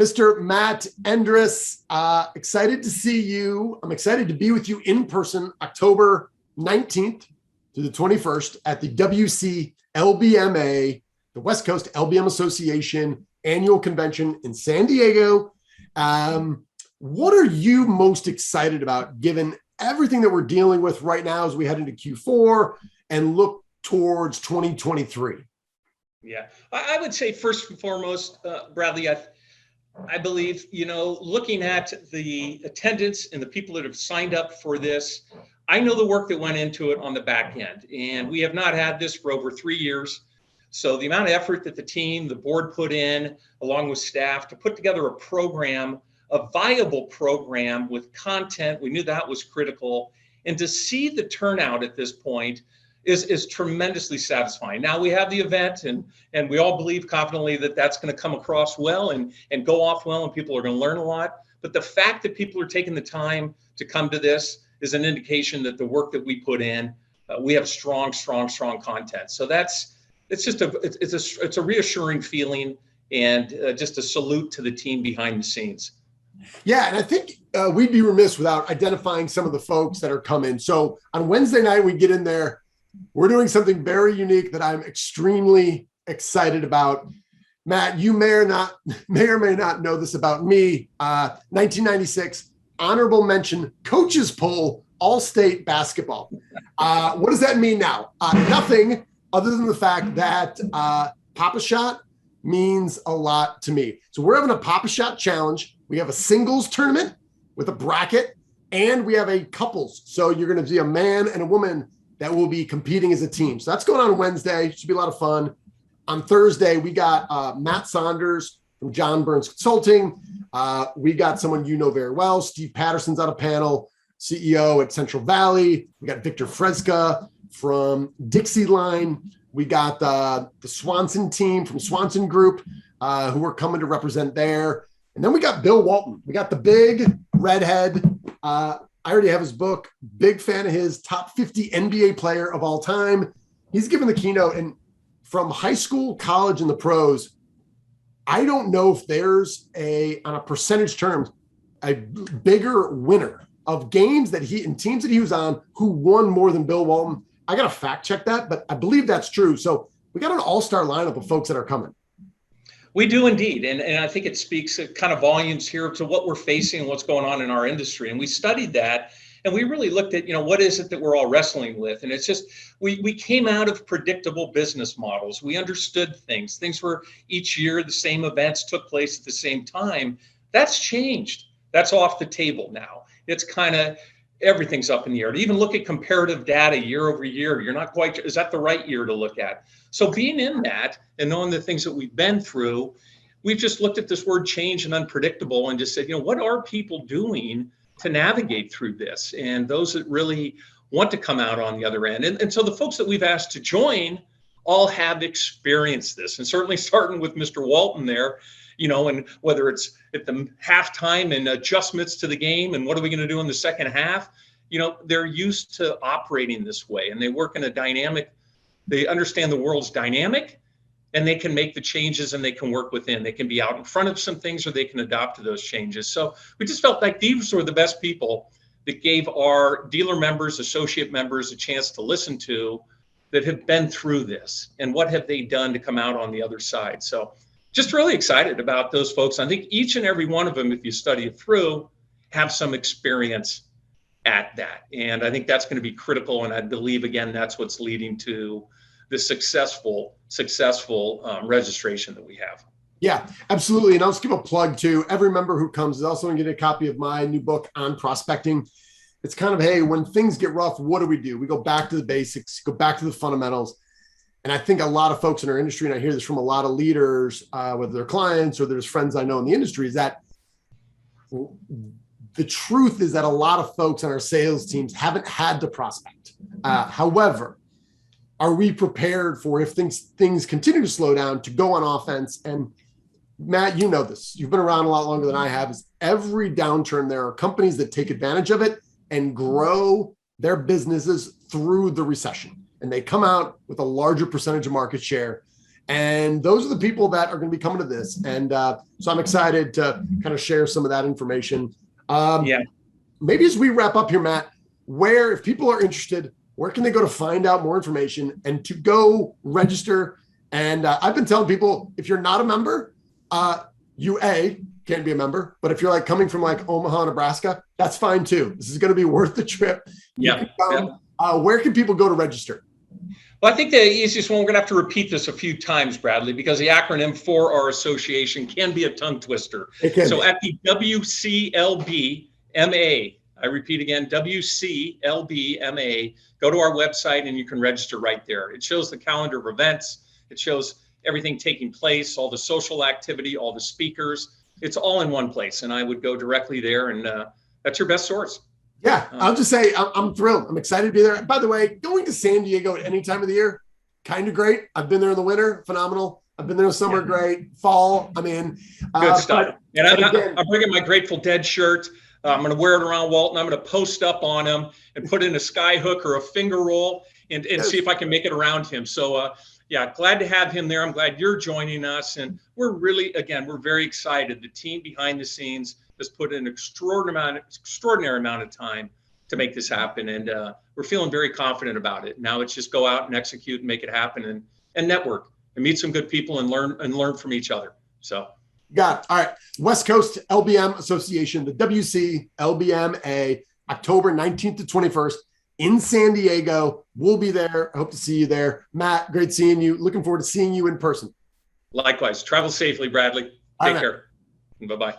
Mr. Matt Endriss, excited to see you. I'm excited to be with you in person October 19th to the 21st at the WCLBMA, the West Coast LBM Association annual convention in San Diego. What are you most excited about given everything that we're dealing with right now as we head into Q4 and look towards 2023? Yeah, I would say first and foremost, Bradley, I believe, looking at the attendance and the people that have signed up for this, I know the work that went into it on the back end, and we have not had this for over 3 years. So the amount of effort that the board put in, along with staff, to put together a program, a viable program with content, we knew that was critical. And to see the turnout at this point is tremendously satisfying. Now we have the event, and we all believe confidently that that's going to come across well and go off well, and people are going to learn a lot. But the fact that people are taking the time to come to this is an indication that the work that we put in, we have strong content. So it's a reassuring feeling, and just a salute to the team behind the scenes. Yeah, and I think we'd be remiss without identifying some of the folks that are coming. So on Wednesday night, we get in there. We're doing something very unique that I'm extremely excited about. Matt, you may or may not know this about me. 1996, honorable mention, coaches poll, all-state basketball. What does that mean now? Nothing other than the fact that Pop-A-Shot means a lot to me. So we're having a Pop-A-Shot challenge. We have a singles tournament with a bracket, and we have a couples. So you're going to see a man and a woman that will be competing as a team. So that's going on Wednesday. Should be a lot of fun. On Thursday, we got Matt Saunders from John Burns Consulting. We got someone you know very well. Steve Patterson's on a panel, CEO at Central Valley. We got Victor Fresca from Dixie Line. We got the Swanson team from Swanson Group who are coming to represent there. And then we got Bill Walton. We got the big redhead. I already have his book. Big fan of his. Top 50 NBA player of all time. He's given the keynote. And from high school, college, and the pros, I don't know if there's on a percentage terms, a bigger winner of games that and teams that he was on who won more than Bill Walton. I got to fact check that, but I believe that's true. So we got an all-star lineup of folks that are coming. We do indeed. And I think it speaks kind of volumes here to what we're facing and what's going on in our industry. And we studied that, and we really looked at, what is it that we're all wrestling with? And it's just, we came out of predictable business models. We understood things. Things were each year, the same events took place at the same time. That's changed. That's off the table now. It's kind of, everything's up in the air. To even look at comparative data year over year, you're not quite, is that the right year to look at? So being in that and knowing the things that we've been through, we've just looked at this word change and unpredictable and just said, what are people doing to navigate through this? And those that really want to come out on the other end. And so the folks that we've asked to join all have experienced this. And certainly starting with Mr. Walton there, and whether it's at the halftime and adjustments to the game and what are we going to do in the second half, they're used to operating this way, and they work in a dynamic, they understand the world's dynamic, and they can make the changes and they can work within. They can be out in front of some things, or they can adapt to those changes. So we just felt like these were the best people that gave our dealer members, associate members a chance to listen to that have been through this and what have they done to come out on the other side. So just really excited about those folks. I think each and every one of them, if you study it through, have some experience at that. And I think that's going to be critical. And I believe, again, that's what's leading to the successful registration that we have. Yeah, absolutely. And I'll just give a plug to every member who comes is also going to get a copy of my new book on prospecting. It's kind of, hey, when things get rough, what do? We go back to the basics, go back to the fundamentals. And I think a lot of folks in our industry, and I hear this from a lot of leaders, whether they're clients or there's friends I know in the industry, is that the truth is that a lot of folks on our sales teams haven't had to prospect. However, are we prepared for if things continue to slow down to go on offense? And Matt, you know this. You've been around a lot longer than I have. Is every downturn, there are companies that take advantage of it and grow their businesses through the recession. And they come out with a larger percentage of market share. And those are the people that are going to be coming to this. And so I'm excited to kind of share some of that information. Maybe as we wrap up here, Matt, if people are interested, where can they go to find out more information and to go register? And I've been telling people, if you're not a member, you can't be a member, but if you're like coming from like Omaha, Nebraska, that's fine too. This is going to be worth the trip. Where can people go to register? Well, I think the easiest one, we're going to have to repeat this a few times, Bradley, because the acronym for our association can be a tongue twister. So at the WCLBMA, I repeat again, WCLBMA, go to our website and you can register right there. It shows the calendar of events. It shows everything taking place, all the social activity, all the speakers. It's all in one place. And I would go directly there, and that's your best source. Yeah, I'll just say I'm thrilled. I'm excited to be there. By the way, going to San Diego at any time of the year, kind of great. I've been there in the winter, phenomenal. I've been there in the summer, great. Fall, I'm in. Good stuff. And I'm bringing my Grateful Dead shirt. I'm going to wear it around Walton. I'm going to post up on him and put in a sky hook or a finger roll and see if I can make it around him. So, glad to have him there. I'm glad you're joining us. And we're very excited. The team behind the scenes has put in an extraordinary amount of time to make this happen. And we're feeling very confident about it. Now it's just go out and execute and make it happen and network and meet some good people and learn from each other. So. Got it. All right. West Coast LBM Association, the WCLBMA, October 19th to 21st in San Diego. We'll be there. I hope to see you there. Matt, great seeing you. Looking forward to seeing you in person. Likewise. Travel safely, Bradley. Take care. Bye-bye.